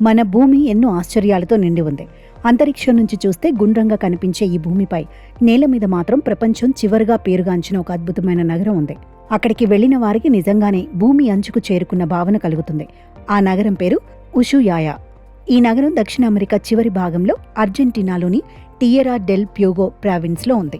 మన భూమి ఎన్నో ఆశ్చర్యాలతో నిండి ఉంది. అంతరిక్షం నుంచి చూస్తే గుండ్రంగా కనిపించే ఈ భూమిపై నేల మీద మాత్రం ప్రపంచం చివరిగా పేరుగాంచిన ఒక అద్భుతమైన నగరం ఉంది. అక్కడికి వెళ్లిన వారికి నిజంగానే భూమి అంచుకు చేరుకున్న భావన కలుగుతుంది. ఆ నగరం పేరు ఉషుయాయా. ఈ నగరం దక్షిణ అమెరికా చివరి భాగంలో అర్జెంటీనాలోని టియెరా డెల్ ప్యూగో ప్రావిన్స్లో ఉంది.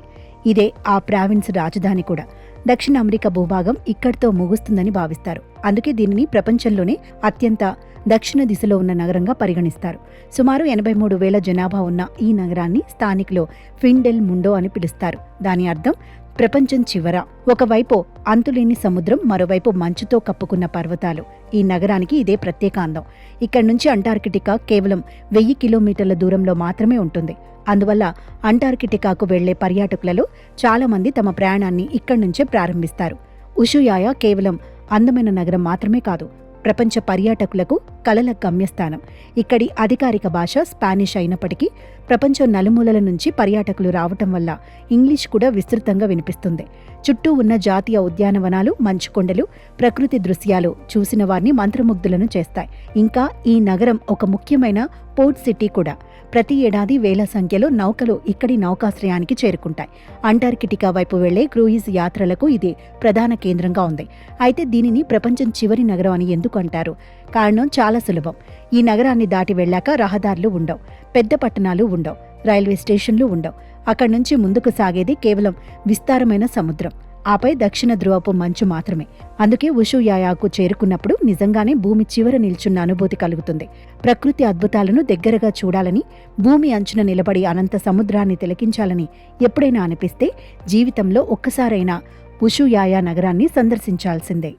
ఇదే ఆ ప్రావిన్స్ రాజధాని కూడా. దక్షిణ అమెరికా భూభాగం ఇక్కడితో ముగుస్తుందని భావిస్తారు. అందుకే దీనిని ప్రపంచంలోనే అత్యంత దక్షిణ దిశలో ఉన్న నగరంగా పరిగణిస్తారు. సుమారు 83,000 జనాభా ఉన్న ఈ నగరాన్ని స్థానికులు ఫిన్ డెల్ ముండో అని పిలుస్తారు. దాని అర్థం ప్రపంచం చివర. ఒకవైపు అంతులేని సముద్రం, మరోవైపు మంచుతో కప్పుకున్న పర్వతాలు. ఈ నగరానికి ఇదే ప్రత్యేక అందం. ఇక్కడి నుంచి అంటార్కిటికా కేవలం 1000 కిలోమీటర్ల దూరంలో మాత్రమే ఉంటుంది. అందువల్ల అంటార్కిటికాకు వెళ్లే పర్యాటకులలో చాలా మంది తమ ప్రయాణాన్ని ఇక్కడి నుంచే ప్రారంభిస్తారు. ఉషుయాయా కేవలం అందమైన నగరం మాత్రమే కాదు, ప్రపంచ పర్యాటకులకు కలల గమ్యస్థానం. ఇక్కడి అధికారిక భాష స్పానిష్ అయినప్పటికీ ప్రపంచం నలుమూలల నుంచి పర్యాటకులు రావటం వల్ల ఇంగ్లీష్ కూడా విస్తృతంగా వినిపిస్తుంది. చుట్టూ ఉన్న జాతీయ ఉద్యానవనాలు, మంచుకొండలు, ప్రకృతి దృశ్యాలు చూసిన వారిని మంత్రముగ్ధులను చేస్తాయి. ఇంకా ఈ నగరం ఒక ముఖ్యమైన పోర్ట్ సిటీ కూడా. ప్రతి ఏడాది వేల సంఖ్యలో నౌకలు ఇక్కడి నౌకాశ్రయానికి చేరుకుంటాయి. అంటార్కిటికా వైపు వెళ్లే క్రూయిజ్ యాత్రలకు ఇది ప్రధాన కేంద్రంగా ఉంది. అయితే దీనిని ప్రపంచం చివరి నగరం అని ఎందుకు అంటారు? కారణం చాలా సులభం. ఈ నగరాన్ని దాటి వెళ్ళాక రహదారులు ఉండవు, పెద్ద పట్టణాలు ఉండవు, రైల్వే స్టేషన్లు ఉండవు. అక్కడి నుంచి ముందుకు సాగేది కేవలం విస్తారమైన సముద్రం, ఆపై దక్షిణ ధ్రువపు మంచు మాత్రమే. అందుకే ఉషుయాయాకు చేరుకున్నప్పుడు నిజంగానే భూమి చివర నిల్చున్న అనుభూతి కలుగుతుంది. ప్రకృతి అద్భుతాలను దగ్గరగా చూడాలని, భూమి అంచున నిలబడి అనంత సముద్రాన్ని తిలకించాలని ఎప్పుడైనా అనిపిస్తే జీవితంలో ఒక్కసారైనా ఉషుయాయా నగరాన్ని సందర్శించాల్సిందే.